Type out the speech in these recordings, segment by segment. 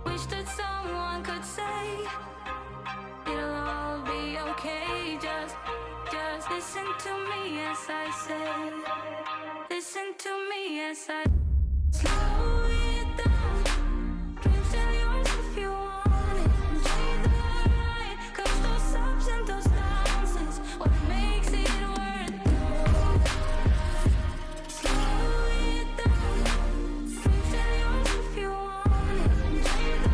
Wish that someone could say it'll all be okay. Just listen to me as I say. Listen to me as I slow it down. Dreams still yours if you want it. Enjoy the ride, 'cause those ups and those downs is what makes it worth it. Slow it down. Dreams still yours if you want it. Enjoy the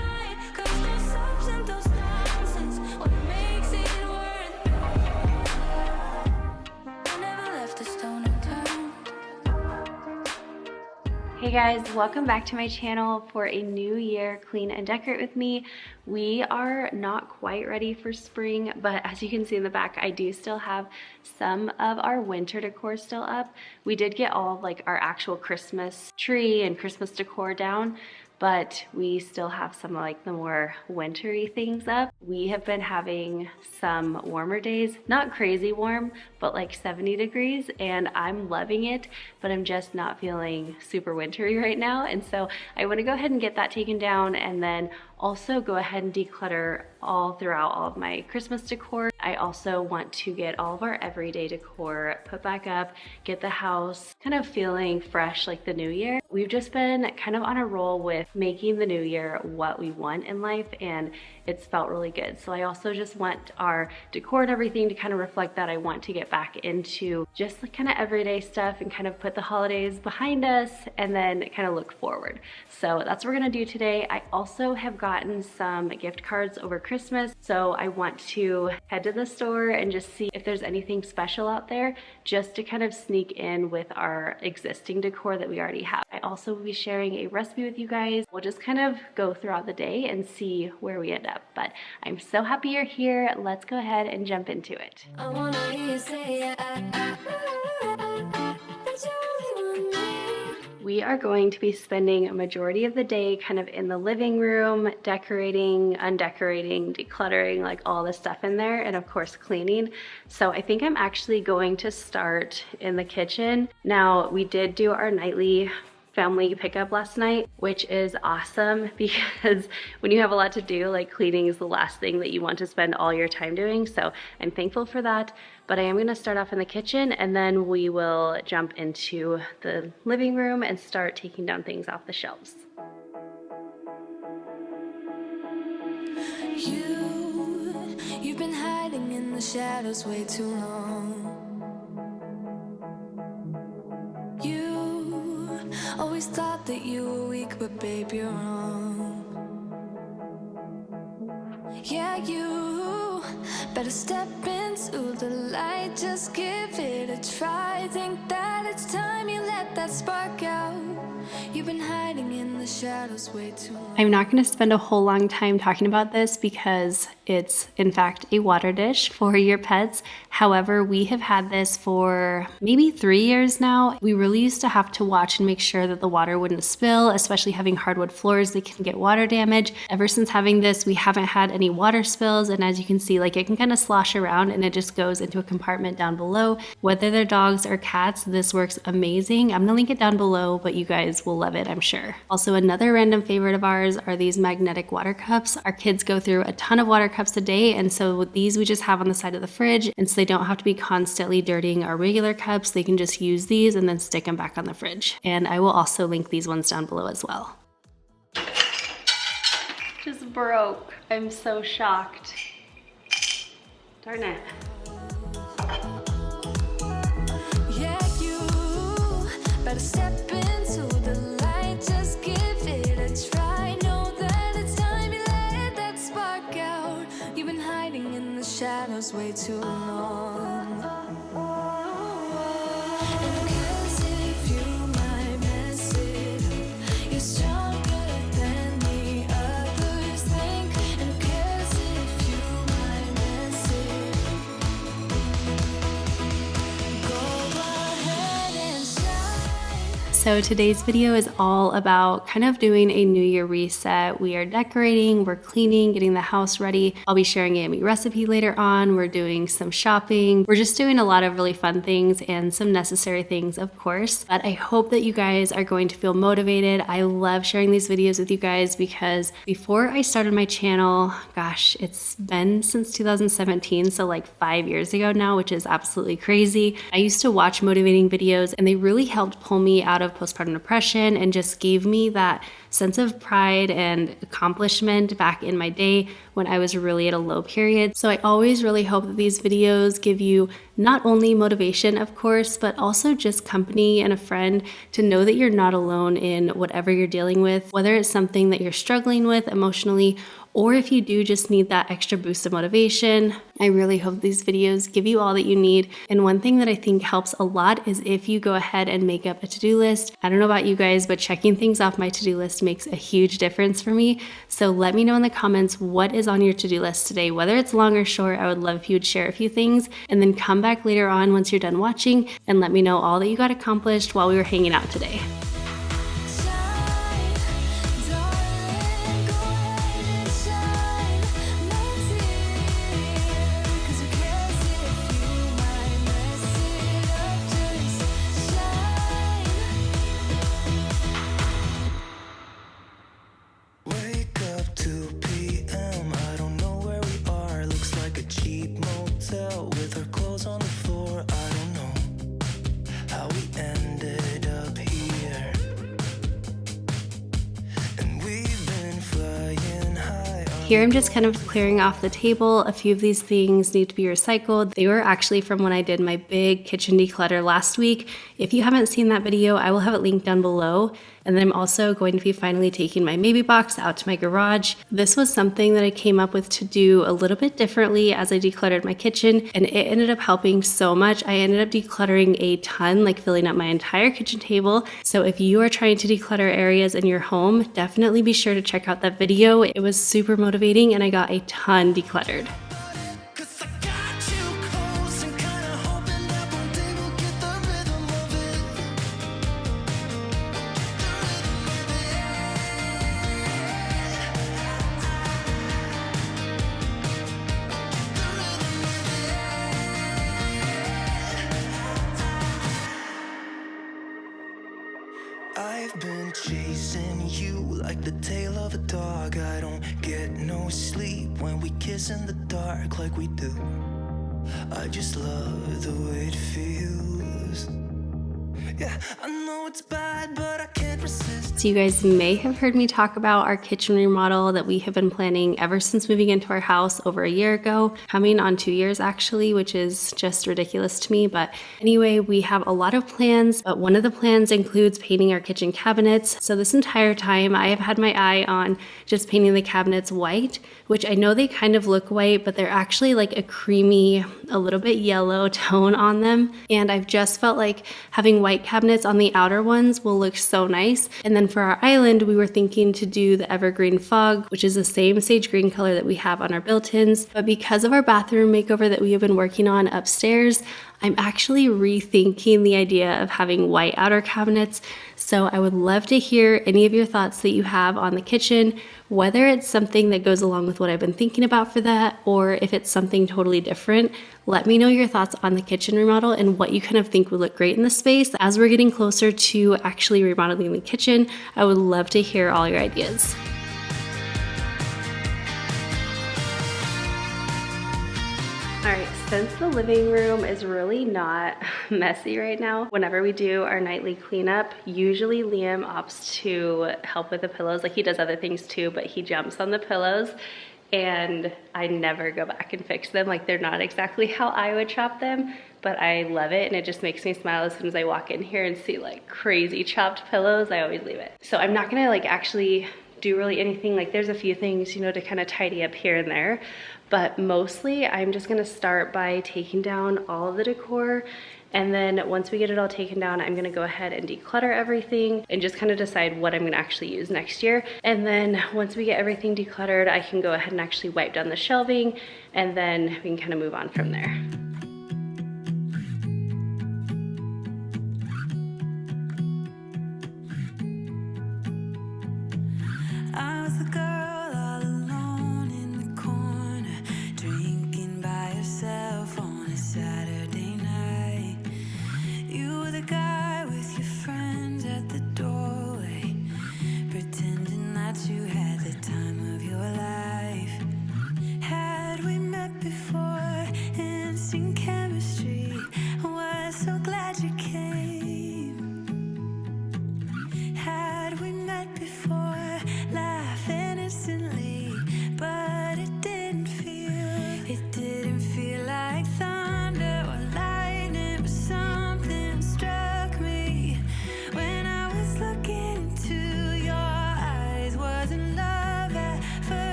ride, 'cause those ups and those downs is what makes it worth it. I never left a stone unturned. Hey guys, welcome back to my channel for a new year clean and decorate with me. We are not quite ready for spring, but as you can see in the back, I do still have some of our winter decor still up. We did get all of like our actual Christmas tree and Christmas decor down, but we still have some like the more wintry things up. We have been having some warmer days, not crazy warm, but like 70 degrees, and I'm loving it, but I'm just not feeling super wintry right now. And so I want to go ahead and get that taken down, and then also go ahead and declutter all throughout all of my Christmas decor. I also want to get all of our everyday decor put back up, get the house kind of feeling fresh like the new year. We've just been kind of on a roll with making the new year what we want in life, and it's felt really good. So I also just want our decor and everything to kind of reflect that. I want to get back into just the kind of everyday stuff and kind of put the holidays behind us and then kind of look forward. So that's what we're gonna do today. I also have gotten some gift cards over Christmas, so I want to head to the store and just see if there's anything special out there, just to kind of sneak in with our existing decor that we already have. I also will be sharing a recipe with you guys. We'll just kind of go throughout the day and see where we end up. But I'm so happy you're here. Let's go ahead and jump into it. I wanna hear you say that you only want me. We are going to be spending a majority of the day kind of in the living room, decorating, undecorating, decluttering, like all the stuff in there, and of course cleaning. So I think I'm actually going to start in the kitchen. Now, we did do our nightly family pickup last night, which is awesome because when you have a lot to do, like cleaning is the last thing that you want to spend all your time doing. So I'm thankful for that. But I am going to start off in the kitchen, and then we will jump into the living room and start taking down things off the shelves. You've been hiding in the shadows way too long. You always thought that you were weak, but babe, you're wrong. Yeah, you better step into the light, just give it a try. Think that it's time you let that spark out. You've been hiding in the shadows way too long. I'm not going to spend a whole long time talking about this because it's in fact a water dish for your pets. However, we have had this for maybe 3 years now. We really used to have to watch and make sure that the water wouldn't spill, especially having hardwood floors, they can get water damage. Ever since having this, we haven't had any water spills, and as you can see, like it can kind of slosh around and it just goes into a compartment down below. Whether they're dogs or cats, this works amazing. I'm gonna link it down below, but you guys will love it, I'm sure. Also, another random favorite of ours are these magnetic water cups. Our kids go through a ton of water cups a day, and so with these we just have on the side of the fridge, and so they don't have to be constantly dirtying our regular cups. They can just use these and then stick them back on the fridge. And I will also link these ones down below as well. Just broke. I'm so shocked. Darn it. Yeah, you better step into the light, just give it a try. Know that it's time you let that spark out. You've been hiding in the shadows way too long. And 'cause if you might mess it, you're stronger than the others think. And 'cause if you might mess it, go ahead and shine. So today's video is all about kind of doing a New Year reset. We are decorating, we're cleaning, getting the house ready. I'll be sharing a yummy recipe later on. We're doing some shopping. We're just doing a lot of really fun things and some necessary things, of course. But I hope that you guys are going to feel motivated. I love sharing these videos with you guys because before I started my channel, gosh, it's been since 2017, so like 5 years ago now, which is absolutely crazy. I used to watch motivating videos and they really helped pull me out of postpartum depression and just gave me that sense of pride and accomplishment back in my day when I was really at a low period. So I always really hope that these videos give you not only motivation, of course, but also just company and a friend to know that you're not alone in whatever you're dealing with, whether it's something that you're struggling with emotionally, or if you do just need that extra boost of motivation. I really hope these videos give you all that you need. And one thing that I think helps a lot is if you go ahead and make up a to-do list. I don't know about you guys, but checking things off my to-do list makes a huge difference for me. So let me know in the comments what is on your to-do list today, whether it's long or short. I would love if you would share a few things and then come back later on once you're done watching and let me know all that you got accomplished while we were hanging out today. Here I'm just kind of clearing off the table. A few of these things need to be recycled. They were actually from when I did my big kitchen declutter last week. If you haven't seen that video, I will have it linked down below. And then I'm also going to be finally taking my maybe box out to my garage. This was something that I came up with to do a little bit differently as I decluttered my kitchen, and it ended up helping so much. I ended up decluttering a ton, like filling up my entire kitchen table. So if you are trying to declutter areas in your home, definitely be sure to check out that video. It was super motivating and I got a ton decluttered. I've been chasing you like the tail of a dog. I don't get no sleep when we kiss in the dark like we do. I just love the way it feels. Yeah, I know it's bad, but I can't resist. So you guys may have heard me talk about our kitchen remodel that we have been planning ever since moving into our house over a year ago, coming on 2 years actually, which is just ridiculous to me. But anyway, we have a lot of plans, but one of the plans includes painting our kitchen cabinets. So this entire time I have had my eye on just painting the cabinets white, which I know they kind of look white, but they're actually like a creamy, a little bit yellow tone on them. And I've just felt like having white cabinets on the outer ones will look so nice. And then for our island, we were thinking to do the evergreen fog, which is the same sage green color that we have on our built-ins. But because of our bathroom makeover that we have been working on upstairs, I'm actually rethinking the idea of having white outer cabinets. So I would love to hear any of your thoughts that you have on the kitchen, whether it's something that goes along with what I've been thinking about for that, or if it's something totally different. Let me know your thoughts on the kitchen remodel and what you kind of think would look great in the space. As we're getting closer to actually remodeling the kitchen, I would love to hear all your ideas. All right, since the living room is really not messy right now, whenever we do our nightly cleanup, usually Liam opts to help with the pillows. Like, he does other things too, but he jumps on the pillows and I never go back and fix them. Like, they're not exactly how I would chop them, but I love it and it just makes me smile as soon as I walk in here and see like crazy chopped pillows. I always leave it. So I'm not gonna like actually do really anything. Like, there's a few things, you know, to kind of tidy up here and there, but mostly I'm just gonna start by taking down all of the decor. And then once we get it all taken down, I'm gonna go ahead and declutter everything and just kind of decide what I'm gonna actually use next year. And then once we get everything decluttered, I can go ahead and actually wipe down the shelving, and then we can kind of move on from there.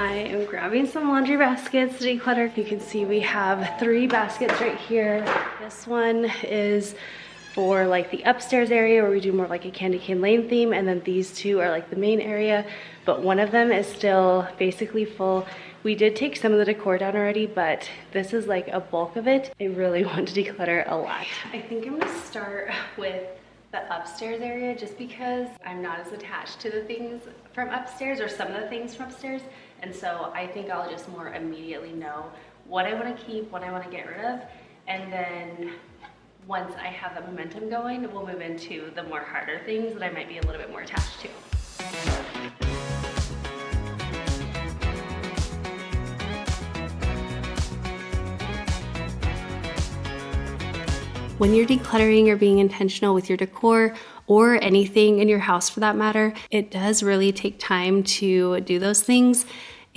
I am grabbing some laundry baskets to declutter. You can see we have 3 baskets right here. This one is for like the upstairs area where we do more like a candy cane lane theme, and then these 2 are like the main area, but one of them is still basically full. We did take some of the decor down already, but this is like a bulk of it. I really want to declutter a lot. I think I'm gonna start with the upstairs area just because I'm not as attached to the things from upstairs, or some of the things from upstairs, and so I think I'll just more immediately know what I want to keep, what I want to get rid of, and then once I have that momentum going, we'll move into the more harder things that I might be a little bit more attached to. When you're decluttering or being intentional with your decor, or anything in your house for that matter, it does really take time to do those things.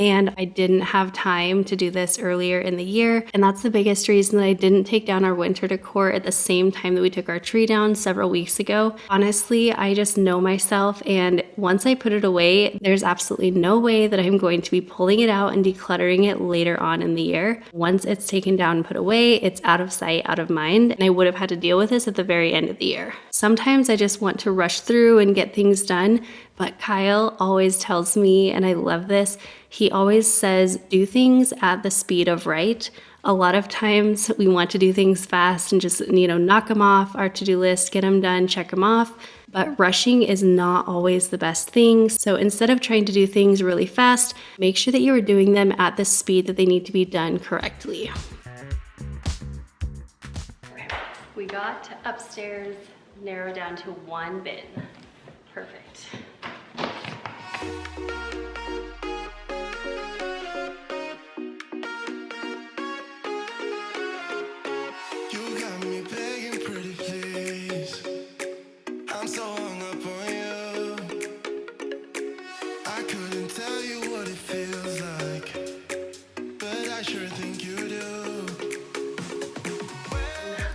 And I didn't have time to do this earlier in the year. And that's the biggest reason that I didn't take down our winter decor at the same time that we took our tree down several weeks ago. Honestly, I just know myself, and once I put it away, there's absolutely no way that I'm going to be pulling it out and decluttering it later on in the year. Once it's taken down and put away, it's out of sight, out of mind, and I would have had to deal with this at the very end of the year. Sometimes I just want to rush through and get things done, but Kyle always tells me, and I love this, he always says, do things at the speed of right. A lot of times we want to do things fast and just, knock them off our to-do list, get them done, check them off. But rushing is not always the best thing. So instead of trying to do things really fast, make sure that you are doing them at the speed that they need to be done correctly. Okay. We got upstairs narrowed down to 1 bin. Perfect.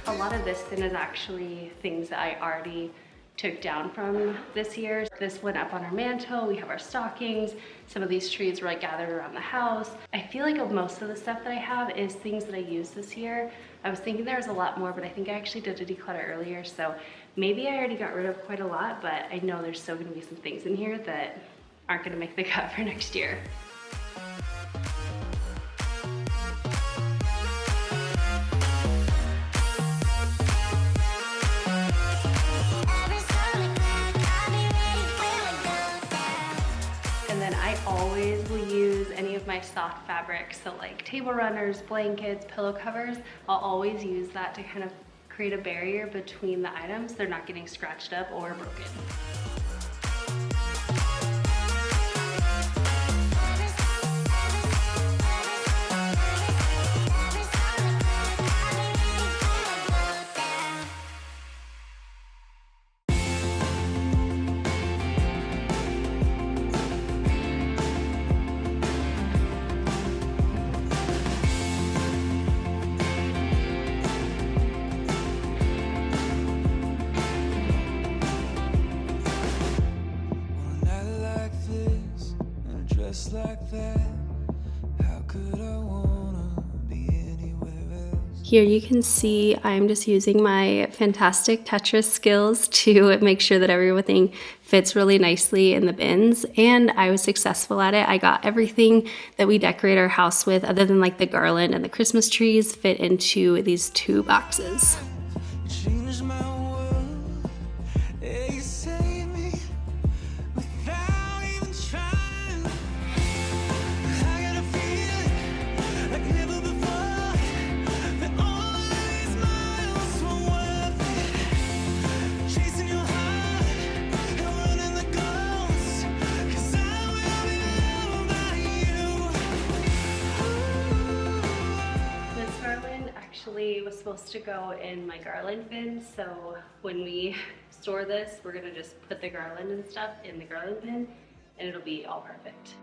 A lot of this then is actually things that I already took down from this year. This went up on our mantle. We have our stockings. Some of these trees were like gathered around the house. I feel like most of the stuff that I have is things that I used this year. I was thinking there was a lot more, but I think I actually did a declutter earlier, so maybe I already got rid of quite a lot, but I know there's still gonna be some things in here that aren't gonna make the cut for next year. I always will use any of my soft fabrics, so like table runners, blankets, pillow covers. I'll always use that to kind of create a barrier between the items. They're not getting scratched up or broken. Like that, how could I wanna be anywhere else? Here you can see I'm just using my fantastic Tetris skills to make sure that everything fits really nicely in the bins, and I was successful at it. I got everything that we decorate our house with, other than like the garland and the Christmas trees, fit into these 2 boxes. Was supposed to go in my garland bin, so when we store this, we're gonna just put the garland and stuff in the garland bin, and it'll be all perfect.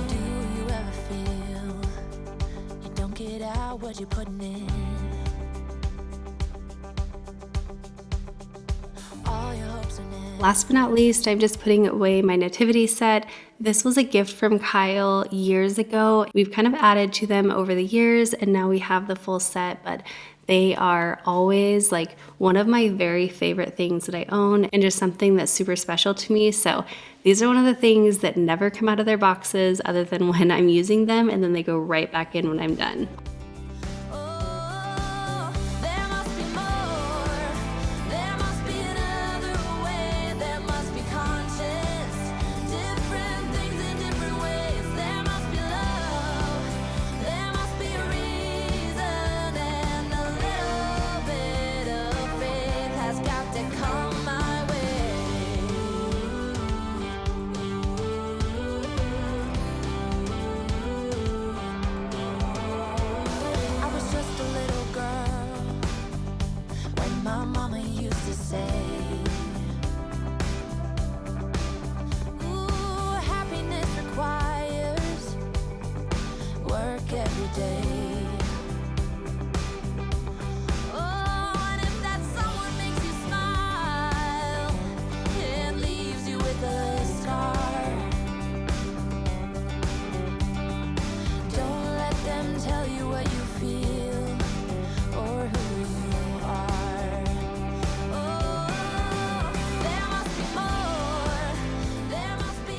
Do you ever feel you don't get out what you're putting in? Last but not least, I'm just putting away my nativity set. This was a gift from Kyle years ago. We've kind of added to them over the years, and now we have the full set, but they are always like one of my very favorite things that I own and just something that's super special to me. So these are one of the things that never come out of their boxes other than when I'm using them, and then they go right back in when I'm done.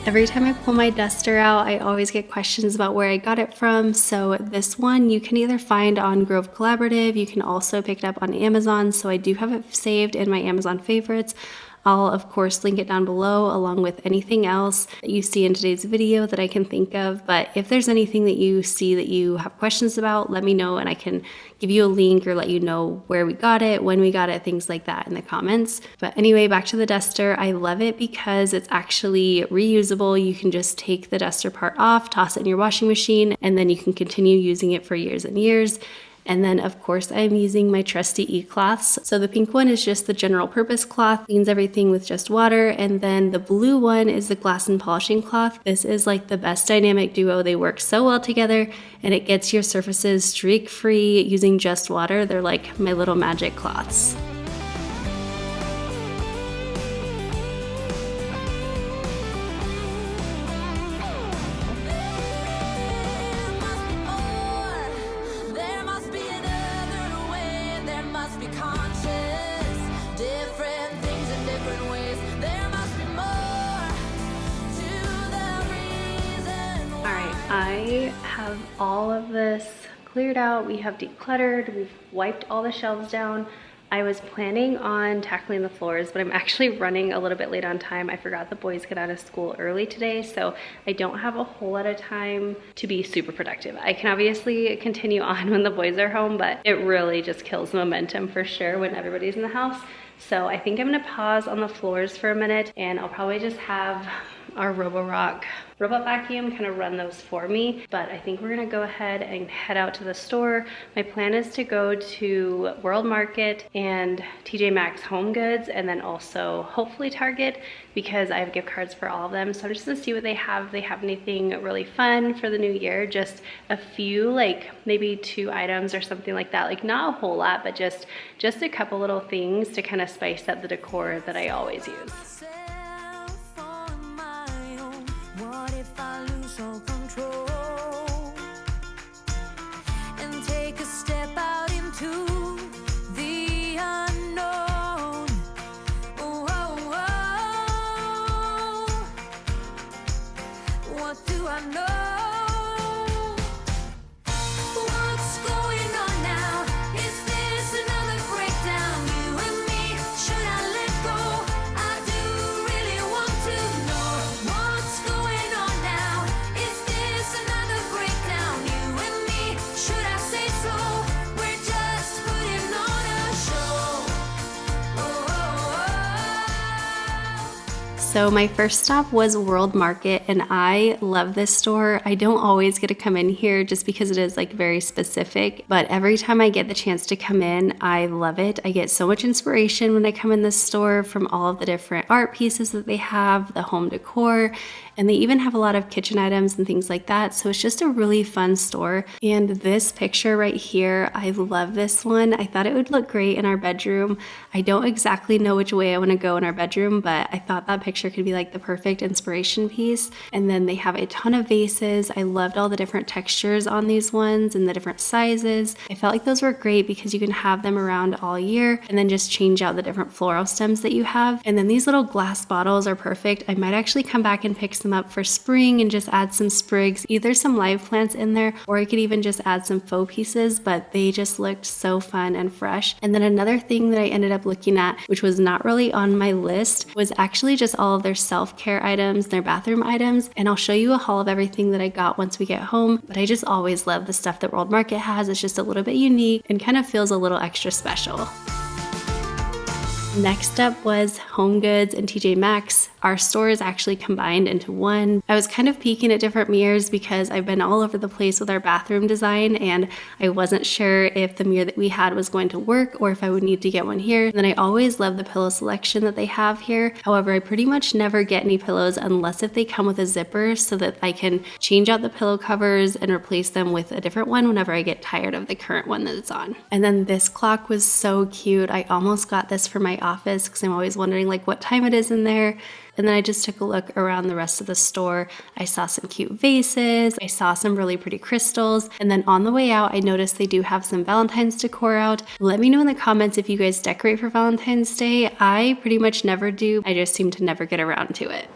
Every time I pull my duster out, I always get questions about where I got it from. So this one you can either find on Grove Collaborative, you can also pick it up on Amazon. So I do have it saved in my Amazon favorites. I'll of course link it down below along with anything else that you see in today's video that I can think of. But if there's anything that you see that you have questions about, let me know and I can give you a link or let you know where we got it, when we got it, things like that in the comments. But anyway, back to the duster. I love it because it's actually reusable. You can just take the duster part off, toss it in your washing machine, and then you can continue using it for years and years. And then of course I'm using my trusty e-cloths. So the pink one is just the general purpose cloth, cleans everything with just water. And then the blue one is the glass and polishing cloth. This is like the best dynamic duo. They work so well together and it gets your surfaces streak free using just water. They're like my little magic cloths. I have all of this cleared out. We have decluttered, we've wiped all the shelves down. I was planning on tackling the floors, but I'm actually running a little bit late on time. I forgot the boys get out of school early today, so I don't have a whole lot of time to be super productive. I can obviously continue on when the boys are home, but it really just kills momentum for sure when everybody's in the house. So I think I'm gonna pause on the floors for a minute and I'll probably just have our Robot vacuum kind of run those for me. But I think we're gonna go ahead and head out to the store. My plan is to go to World Market and TJ Maxx Home Goods, and then also hopefully Target, because I have gift cards for all of them. So I'm just gonna see what they have. If they have anything really fun for the new year, just a few, like maybe 2 items or something like that. Like not a whole lot, but just a couple little things to kind of spice up the decor that I always use. So my first stop was World Market, and I love this store. I don't always get to come in here just because it is like very specific, but every time I get the chance to come in, I love it. I get so much inspiration when I come in this store from all of the different art pieces that they have, the home decor, And they even have a lot of kitchen items and things like that. So it's just a really fun store. And this picture right here, I love this one. I thought it would look great in our bedroom. I don't exactly know which way I want to go in our bedroom, but I thought that picture could be like the perfect inspiration piece. And then they have a ton of vases. I loved all the different textures on these ones and the different sizes. I felt like those were great because you can have them around all year and then just change out the different floral stems that you have. And then these little glass bottles are perfect. I might actually come back and pick some up for spring and just add some sprigs, either some live plants in there, or I could even just add some faux pieces, but they just looked so fun and fresh. And then another thing that I ended up looking at, which was not really on my list, was actually just all of their self-care items, their bathroom items. And I'll show you a haul of everything that I got once we get home, but I just always love the stuff that World Market has. It's just a little bit unique and kind of feels a little extra special. Next up was Home Goods and TJ Maxx. Our store is actually combined into one. I was kind of peeking at different mirrors because I've been all over the place with our bathroom design and I wasn't sure if the mirror that we had was going to work or if I would need to get one here. And then I always love the pillow selection that they have here. However, I pretty much never get any pillows unless if they come with a zipper so that I can change out the pillow covers and replace them with a different one whenever I get tired of the current one that it's on. And then this clock was so cute. I almost got this for my office because I'm always wondering like what time it is in there. And then I just took a look around the rest of the store. I saw some cute vases. I saw some really pretty crystals. And then on the way out, I noticed they do have some Valentine's decor out. Let me know in the comments if you guys decorate for Valentine's Day. I pretty much never do. I just seem to never get around to it.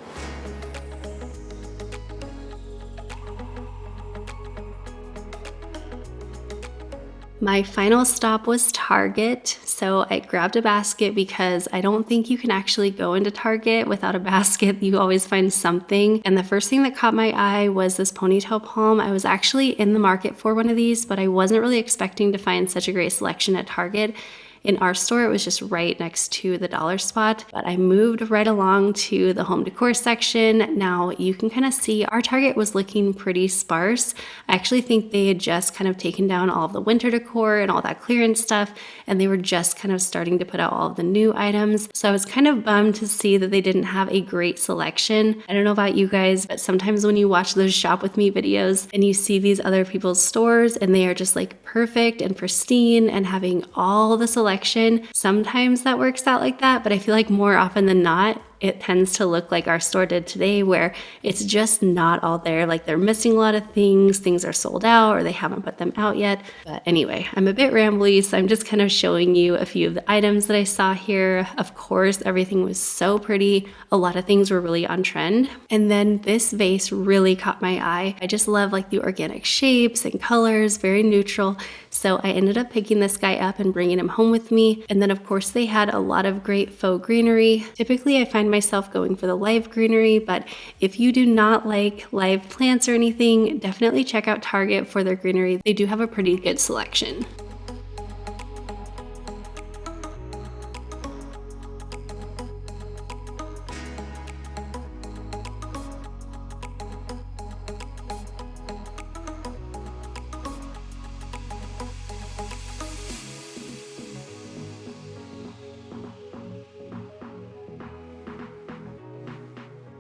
My final stop was Target, so I grabbed a basket because I don't think you can actually go into Target without a basket. You always find something. And the first thing that caught my eye was this ponytail palm. I was actually in the market for one of these, but I wasn't really expecting to find such a great selection at Target. In our store, it was just right next to the dollar spot, but I moved right along to the home decor section. Now you can kind of see our Target was looking pretty sparse. I actually think they had just kind of taken down all of the winter decor and all that clearance stuff, and they were just kind of starting to put out all of the new items. So I was kind of bummed to see that they didn't have a great selection. I don't know about you guys, but sometimes when you watch those shop with me videos and you see these other people's stores and they are just like perfect and pristine and having all the selection, sometimes that works out like that, but I feel like more often than not, it tends to look like our store did today where it's just not all there. Like they're missing a lot of things are sold out or they haven't put them out yet. But anyway, I'm a bit rambly, so I'm just kind of showing you a few of the items that I saw here. Of course, everything was so pretty. A lot of things were really on trend. And then this vase really caught my eye. I just love like the organic shapes and colors, very neutral. So I ended up picking this guy up and bringing him home with me. And then of course they had a lot of great faux greenery. Typically I find myself going for the live greenery, but if you do not like live plants or anything, definitely check out Target for their greenery. They do have a pretty good selection.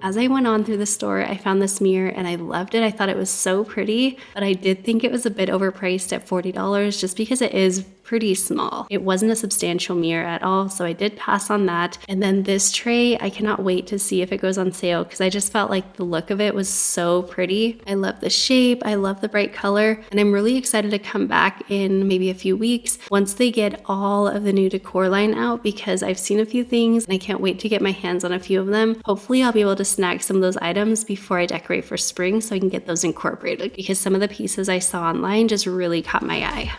As I went on through the store, I found this mirror and I loved it. I thought it was so pretty, but I did think it was a bit overpriced at $40 just because it is pretty small. It wasn't a substantial mirror at all, so I did pass on that. And then this tray, I cannot wait to see if it goes on sale because I just felt like the look of it was so pretty. I love the shape, I love the bright color, and I'm really excited to come back in maybe a few weeks once they get all of the new decor line out because I've seen a few things and I can't wait to get my hands on a few of them. Hopefully I'll be able to snag some of those items before I decorate for spring so I can get those incorporated because some of the pieces I saw online just really caught my eye.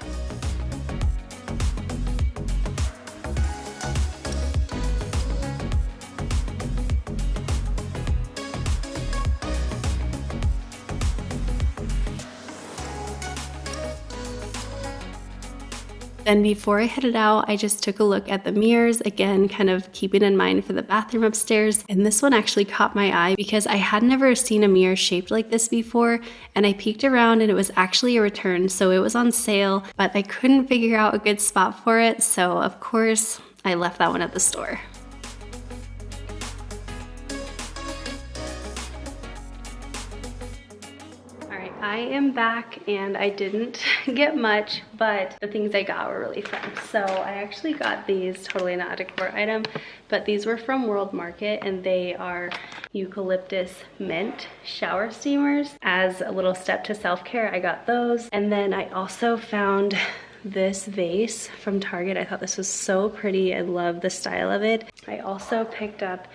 Then before I headed out, I just took a look at the mirrors, again, kind of keeping in mind for the bathroom upstairs. And this one actually caught my eye because I had never seen a mirror shaped like this before. And I peeked around and it was actually a return, so it was on sale, but I couldn't figure out a good spot for it. So of course, I left that one at the store. right, I am back and I didn't get much, but the things I got were really fun. So I actually got these, totally not a decor item, but these were from World Market and they are eucalyptus mint shower steamers. As a little step to self-care, I got those. And then I also found this vase from Target. I thought this was so pretty. I love the style of it. I also picked up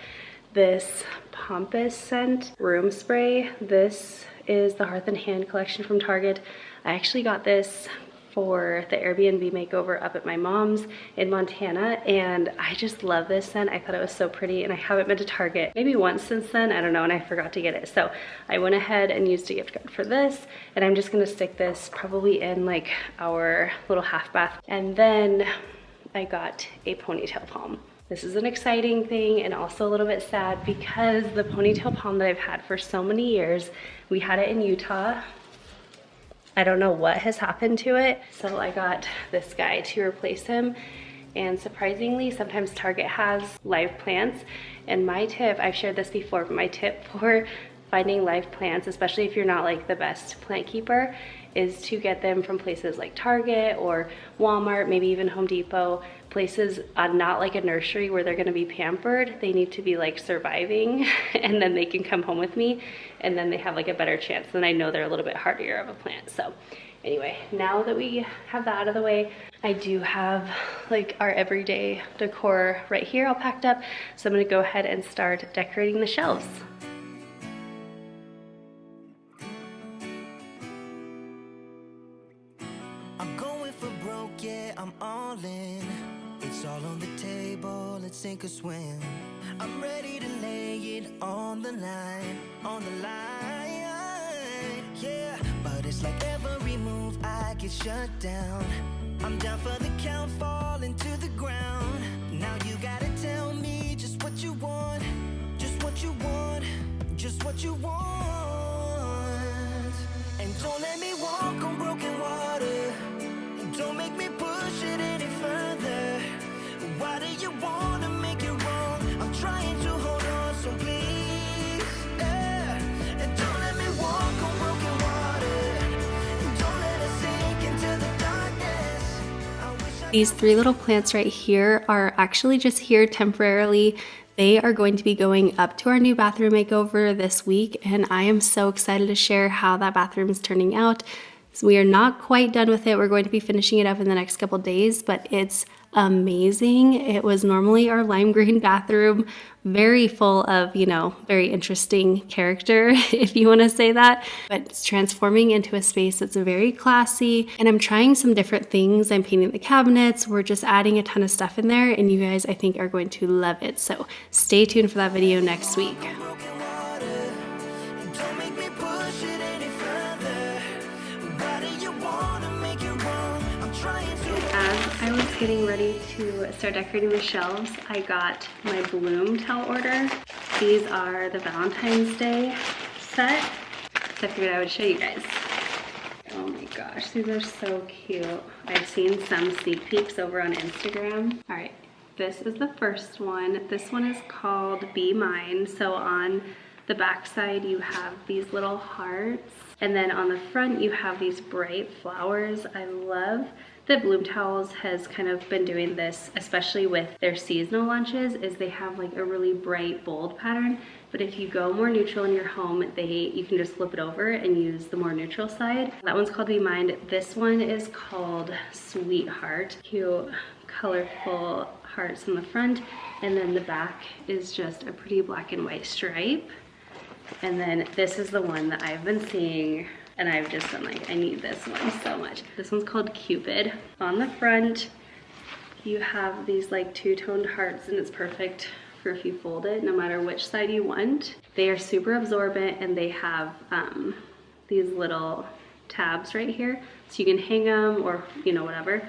this Pompous scent room spray. This is the Hearth and Hand collection from Target. I actually got this for the Airbnb makeover up at my mom's in Montana, and I just love this scent. I thought it was so pretty, and I haven't been to Target maybe once since then, I don't know, and I forgot to get it. So I went ahead and used a gift card for this, and I'm just gonna stick this probably in like our little half bath. And then I got a ponytail palm. This is an exciting thing and also a little bit sad because the ponytail palm that I've had for so many years, we had it in Utah. I don't know what has happened to it. So I got this guy to replace him. And surprisingly, sometimes Target has live plants. And my tip, I've shared this before, but my tip for finding live plants, especially if you're not like the best plant keeper, is to get them from places like Target or Walmart, maybe even Home Depot, places not like a nursery where they're gonna be pampered. They need to be like surviving and then they can come home with me and then they have like a better chance. Then I know they're a little bit hardier of a plant. So anyway, now that we have that out of the way, I do have like our everyday decor right here all packed up. So I'm gonna go ahead and start decorating the shelves. I'm all in. It's all on the table, let's sink or swim. I'm ready to lay it on the line, yeah. But it's like every move I get shut down. I'm down for the count, falling to the ground. Now you gotta tell me just what you want, just what you want, just what you want. And don't let me walk on broken water. Don't make me push it any further. Why do you wanna make it wrong? I'm trying to hold on, so please, yeah. And don't let me walk on broken water. Don't let us sink into the darkness. These three little plants right here are actually just here temporarily. They are going to be going up to our new bathroom makeover this week, and I am so excited to share how that bathroom is turning out. So we are not quite done with it. We're going to be finishing it up in the next couple days, but it's amazing. It was normally our lime green bathroom, very full of, you know, very interesting character, if you want to say that, but it's transforming into a space that's very classy. And I'm trying some different things. I'm painting the cabinets. We're just adding a ton of stuff in there, and you guys, I think, are going to love it. So stay tuned for that video next week. As I was getting ready to start decorating the shelves, I got my bloom towel order. These are the Valentine's Day set, so I figured I would show you guys. Oh my gosh, these are so cute. I've seen some sneak peeks over on Instagram. All right, this is the first one. This one is called Be Mine. So on the back side, you have these little hearts, and then on the front, you have these bright flowers. I love that Bloom Towels has kind of been doing this, especially with their seasonal lunches, is they have like a really bright, bold pattern. But if you go more neutral in your home, you can just flip it over and use the more neutral side. That one's called Be Mine. This one is called Sweetheart. Cute, colorful hearts in the front, and then the back is just a pretty black and white stripe. And then this is the one that I've been seeing, and I've just been like, I need this one so much. This one's called Cupid. On the front, you have these like two-toned hearts, and it's perfect for if you fold it, no matter which side you want. They are super absorbent, and they have these little tabs right here, so you can hang them or, you know, whatever.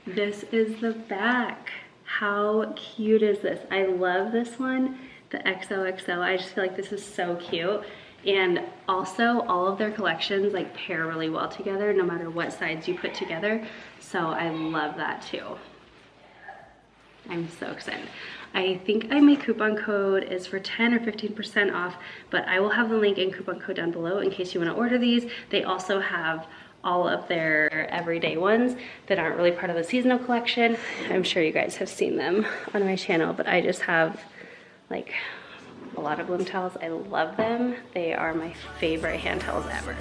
This is the back. How cute is this? I love this one, the XOXO. I just feel like this is so cute. And also all of their collections like pair really well together no matter what sides you put together. So I love that too. I'm so excited. I think my coupon code is for 10 or 15% off, but I will have the link and coupon code down below in case you want to order these. They also have all of their everyday ones that aren't really part of the seasonal collection. I'm sure you guys have seen them on my channel, but I just have like a lot of bloom towels. I love them. They are my favorite hand towels ever.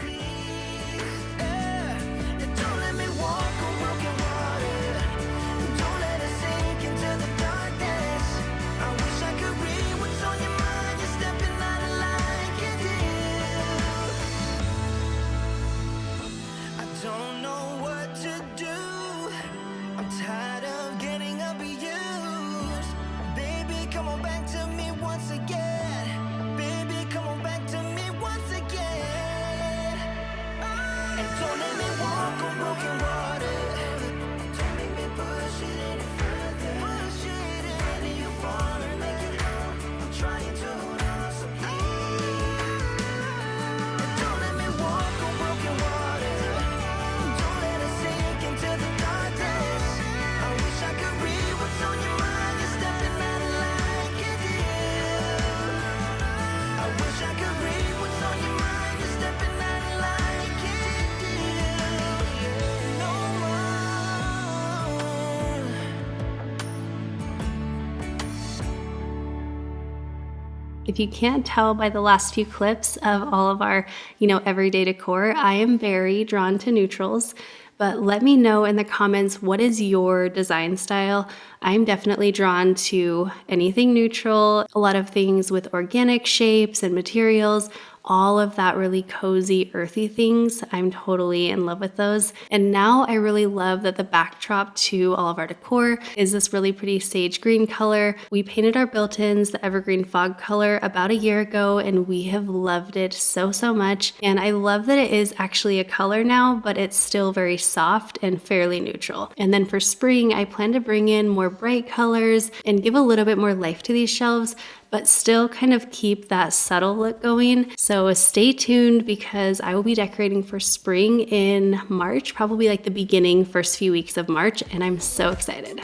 If you can't tell by the last few clips of all of our, everyday decor, I am very drawn to neutrals. But let me know in the comments, what is your design style? I'm definitely drawn to anything neutral, a lot of things with organic shapes and materials, all of that really cozy, earthy things. I'm totally in love with those. And now I really love that the backdrop to all of our decor is this really pretty sage green color. We painted our built-ins the evergreen fog color about a year ago, and we have loved it so much. And I love that it is actually a color now, but it's still very soft and fairly neutral. And then for spring, I plan to bring in more bright colors and give a little bit more life to these shelves, but still kind of keep that subtle look going. So stay tuned because I will be decorating for spring in March, probably like the beginning, first few weeks of March, and I'm so excited.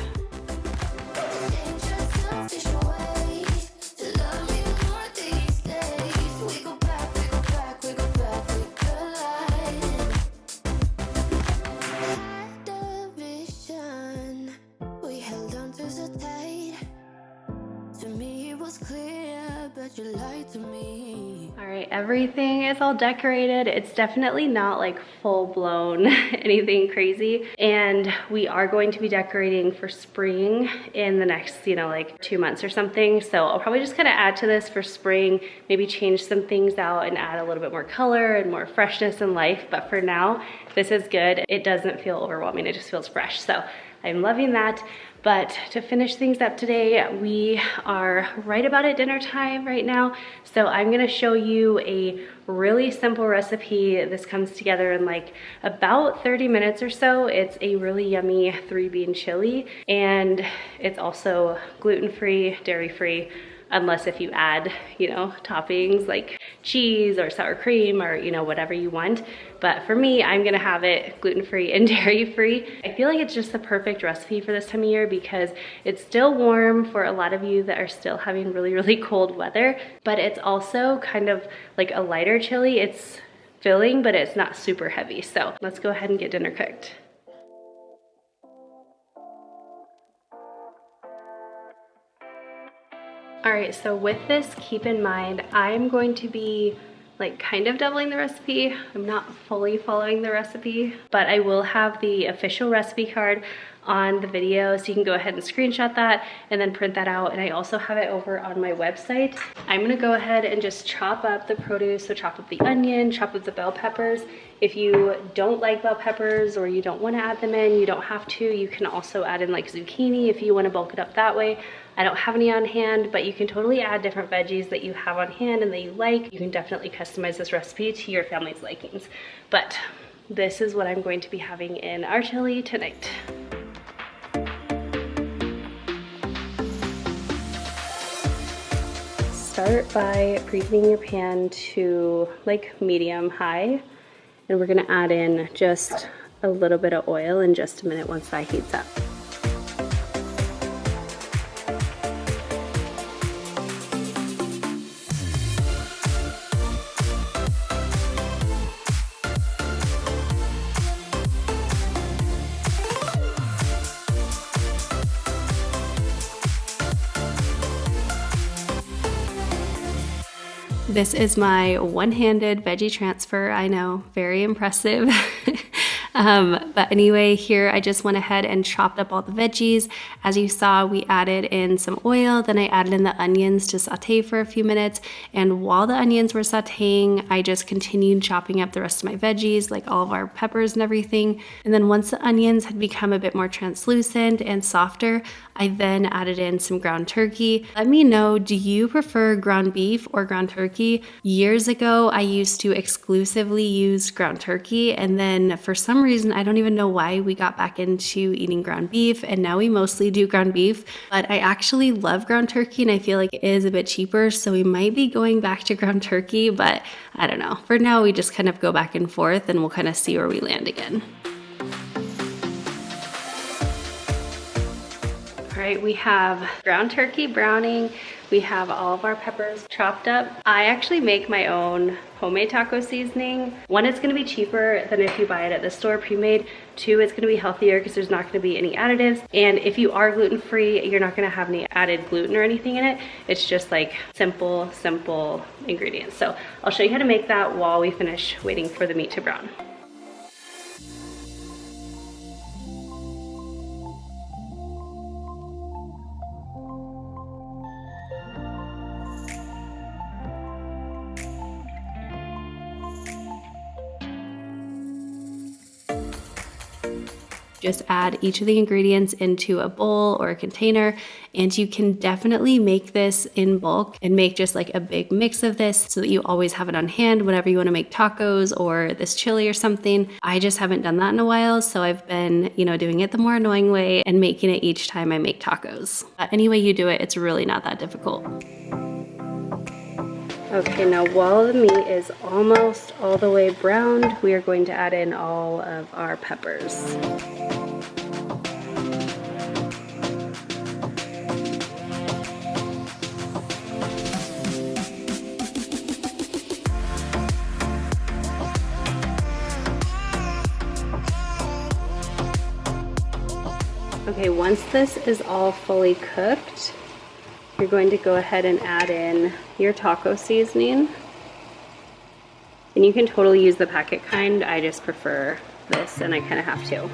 Alright, everything is all decorated. It's definitely not like full-blown anything crazy. And we are going to be decorating for spring in the next, like 2 months or something. So I'll probably just kind of add to this for spring, maybe change some things out and add a little bit more color and more freshness and life. But for now, this is good. It doesn't feel overwhelming. It just feels fresh. So I'm loving that. But to finish things up today, we are right about at dinner time right now. So I'm gonna show you a really simple recipe. This comes together in like about 30 minutes or so. It's a really yummy 3-bean chili, and it's also gluten-free, dairy-free, unless if you add, toppings like cheese or sour cream or, whatever you want. But for me, I'm gonna have it gluten-free and dairy-free. I feel like it's just the perfect recipe for this time of year because it's still warm for a lot of you that are still having really cold weather, but it's also kind of like a lighter chili. It's filling, but it's not super heavy. So let's go ahead and get dinner cooked. All right, so with this, keep in mind, I'm going to be like kind of doubling the recipe. I'm not fully following the recipe, but I will have the official recipe card on the video, so you can go ahead and screenshot that and then print that out. And I also have it over on my website. I'm gonna go ahead and just chop up the produce. So chop up the onion, chop up the bell peppers. If you don't like bell peppers or you don't wanna add them in, you don't have to. You can also add in like zucchini if you wanna bulk it up that way. I don't have any on hand, but you can totally add different veggies that you have on hand and that you like. You can definitely customize this recipe to your family's likings. But this is what I'm going to be having in our chili tonight. Start by preheating your pan to like medium high, and we're gonna add in just a little bit of oil in just a minute once that heats up. This is my one-handed veggie transfer. I know, very impressive. But anyway, here I just went ahead and chopped up all the veggies. As you saw, we added in some oil, then I added in the onions to saute for a few minutes. And while the onions were sauteing, I just continued chopping up the rest of my veggies, like all of our peppers and everything. And then once the onions had become a bit more translucent and softer, I then added in some ground turkey. Let me know, do you prefer ground beef or ground turkey? Years ago, I used to exclusively use ground turkey, and then for some reason, I don't even know why, we got back into eating ground beef, and now we mostly do ground beef. But I actually love ground turkey, and I feel like it is a bit cheaper, so we might be going back to ground turkey, but I don't know. For now, we just kind of go back and forth, and we'll kind of see where we land again. All right, we have ground turkey browning. We have all of our peppers chopped up. I actually make my own homemade taco seasoning. One, it's gonna be cheaper than if you buy it at the store pre-made. Two, it's gonna be healthier because there's not gonna be any additives. And if you are gluten-free, you're not gonna have any added gluten or anything in it. It's just like simple ingredients. So I'll show you how to make that while we finish waiting for the meat to brown. Just add each of the ingredients into a bowl or a container, and you can definitely make this in bulk and make just like a big mix of this so that you always have it on hand whenever you want to make tacos or this chili or something. I just haven't done that in a while, so I've been, doing it the more annoying way and making it each time I make tacos. But any way you do it, it's really not that difficult. Okay, now while the meat is almost all the way browned, we are going to add in all of our peppers. Okay, once this is all fully cooked, you're going to go ahead and add in your taco seasoning. And you can totally use the packet kind. I just prefer this, and I kind of have to.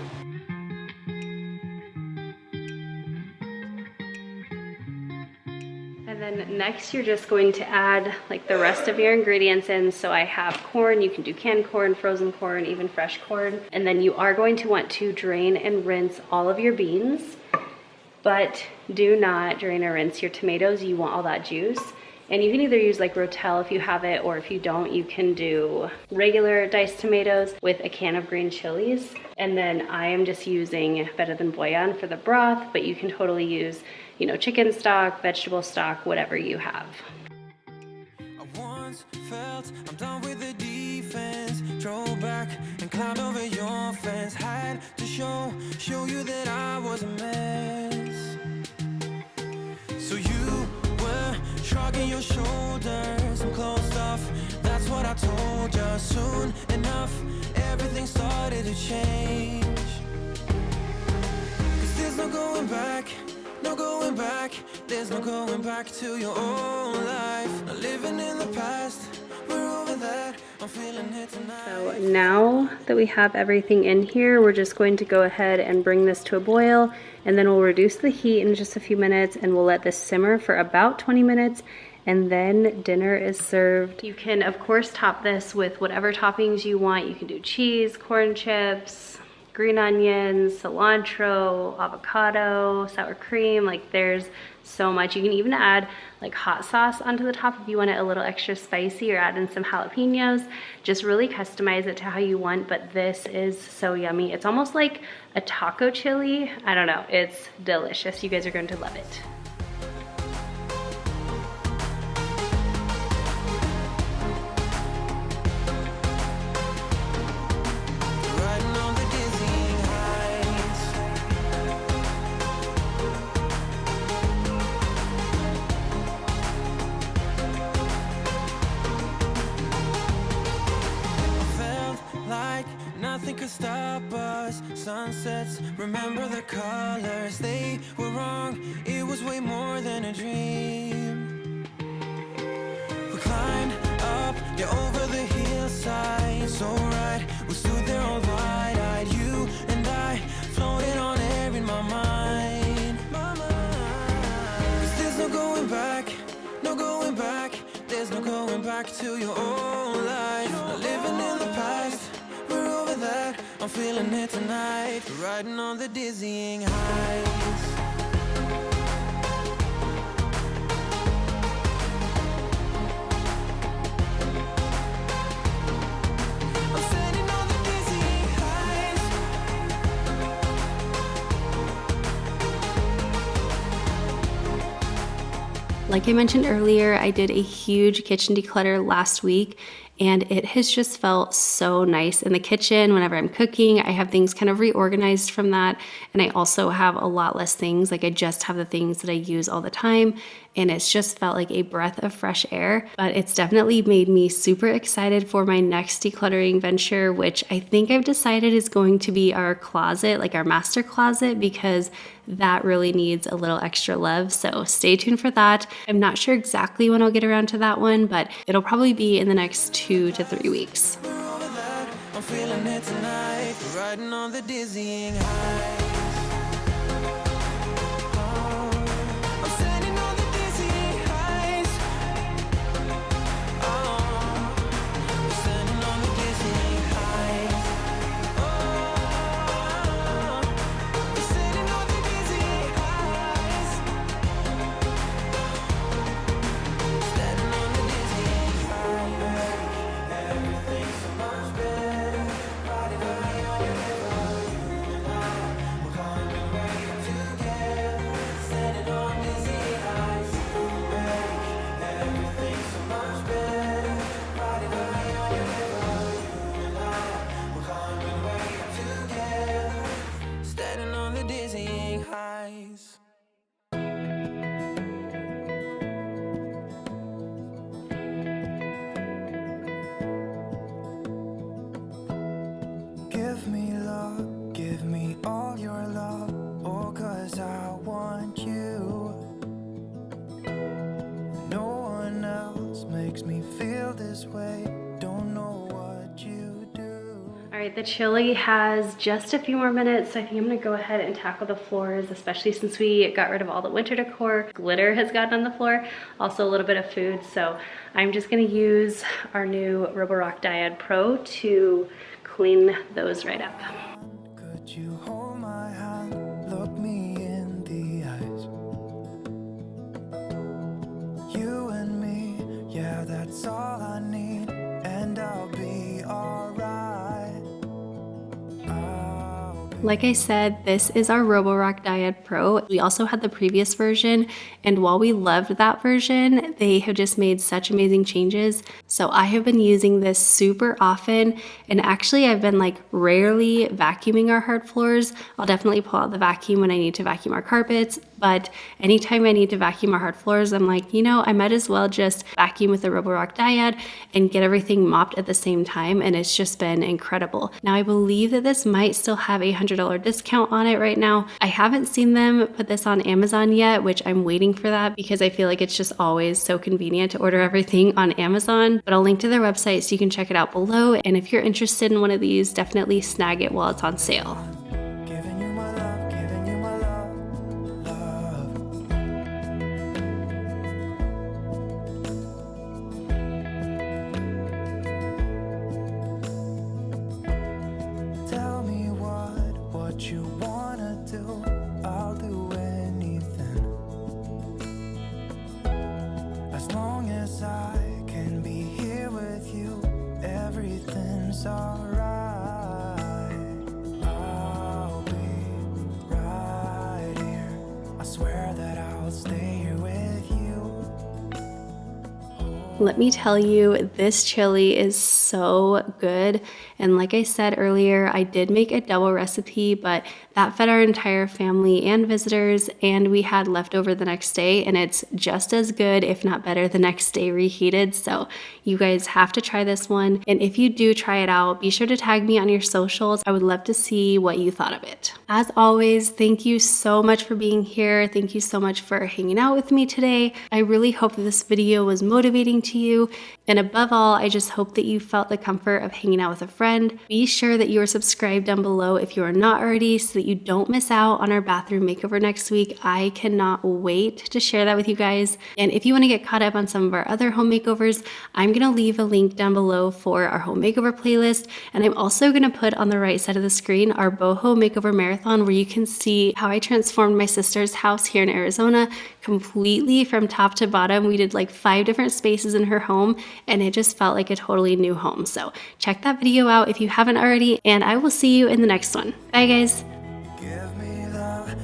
And then next you're just going to add like the rest of your ingredients in. So I have corn, you can do canned corn, frozen corn, even fresh corn. And then you are going to want to drain and rinse all of your beans. But do not drain or rinse your tomatoes. You want all that juice. And you can either use like Rotel if you have it, or if you don't, you can do regular diced tomatoes with a can of green chilies. And then I am just using Better Than Bouillon for the broth, but you can totally use, chicken stock, vegetable stock, whatever you have. I once felt I'm done with the defense. Drove back and climbed over your fence. Had to show you that I was a mess. So you were shrugging your shoulders and closed off. That's what I told you. Soon enough, everything started to change. 'Cause there's no going back, no going back. There's no going back to your old life. Not living in the past, we're over that. I'm feeling it tonight. So now that we have everything in here, we're just going to go ahead and bring this to a boil, and then we'll reduce the heat in just a few minutes, and we'll let this simmer for about 20 minutes, and then dinner is served. You can of course top this with whatever toppings you want. You can do cheese, corn chips, green onions, cilantro, avocado, sour cream. Like there's so much. You can even add like hot sauce onto the top if you want it a little extra spicy, or add in some jalapenos. Just really customize it to how you want, but this is so yummy. It's almost like a taco chili. I don't know, it's delicious. You guys are going to love it. Nothing could stop us. Sunsets, remember the colors. They were wrong, it was way more than a dream. We climbed up, yeah, over the hillside. So right, we stood there all wide-eyed, you and I, floating on air in my mind. 'Cause there's no going back, no going back. There's no going back to your old life. Not living in the past, we're over that. I'm feeling it tonight, riding on the dizzying heights. I'm standing on the dizzying heights. Like I mentioned earlier, I did a huge kitchen declutter last week, and it has just felt so nice in the kitchen. Whenever I'm cooking, I have things kind of reorganized from that, and I also have a lot less things. Like I just have the things that I use all the time, and it's just felt like a breath of fresh air. But it's definitely made me super excited for my next decluttering venture, which I think I've decided is going to be our closet, like our master closet, because that really needs a little extra love. So stay tuned for that. I'm not sure exactly when I'll get around to that one, but it'll probably be in the next 2 to 3 weeks. We're over that, I'm feeling it tonight, riding on the dizzying heights. I'm standing on the dizzying heights. I'm standing on the dizzying heights. I'm standing on the dizzying heights. Standing on the dizzying heights. Everything's so much better. Riding high on your river, you and I, we're climbing way up together. Standing on dizzying heights. Everything's so much better. Riding high on your river, you and I, we're climbing way up together. Standing on the dizzying heights. Give me love, give me all your love, oh, 'cause I want you. No one else makes me feel this way, don't know what you do. All right, the chili has just a few more minutes, so I think I'm gonna go ahead and tackle the floors, especially since we got rid of all the winter decor. Glitter has gotten on the floor, also a little bit of food, so I'm just gonna use our new Roborock Dyad Pro to clean those right up. Could you hold my hand, look me in the eyes? You and me, yeah, that's all I need, and I'll be alright. Like I said, this is our Roborock Dyad Pro. We also had the previous version, and while we loved that version, they have just made such amazing changes. So I have been using this super often, and actually I've been like rarely vacuuming our hard floors. I'll definitely pull out the vacuum when I need to vacuum our carpets, but anytime I need to vacuum our hard floors, I'm like, you know, I might as well just vacuum with the Roborock Dyad and get everything mopped at the same time, and it's just been incredible. Now I believe that this might still have a $100 discount on it right now. I haven't seen them put this on Amazon yet, which I'm waiting for that because I feel like it's just always so convenient to order everything on Amazon. But I'll link to their website so you can check it out below. And if you're interested in one of these, definitely snag it while it's on sale. Giving you my love, giving you my love, love. Tell me what you wanna do, I'll do anything. As long as I can be here with you, everything's alright. I'll be right here, I swear that I'll stay here with you. Let me tell you, this chili is so good. And like I said earlier, I did make a double recipe, but that fed our entire family and visitors, and we had leftover the next day, and it's just as good, if not better, the next day reheated. So you guys have to try this one. And if you do try it out, be sure to tag me on your socials. I would love to see what you thought of it. As always, thank you so much for being here. Thank you so much for hanging out with me today. I really hope that this video was motivating to you. And above all, I just hope that you felt the comfort of hanging out with a friend. Be sure that you are subscribed down below if you are not already, so that you don't miss out on our bathroom makeover next week. I cannot wait to share that with you guys. And if you want to get caught up on some of our other home makeovers, I'm going to leave a link down below for our home makeover playlist. And I'm also going to put on the right side of the screen our boho makeover marathon, where you can see how I transformed my sister's house here in Arizona completely from top to bottom. We did like 5 different spaces in her home, and it just felt like a totally new home. So check that video out if you haven't already, and I will see you in the next one. Bye guys. Give me love,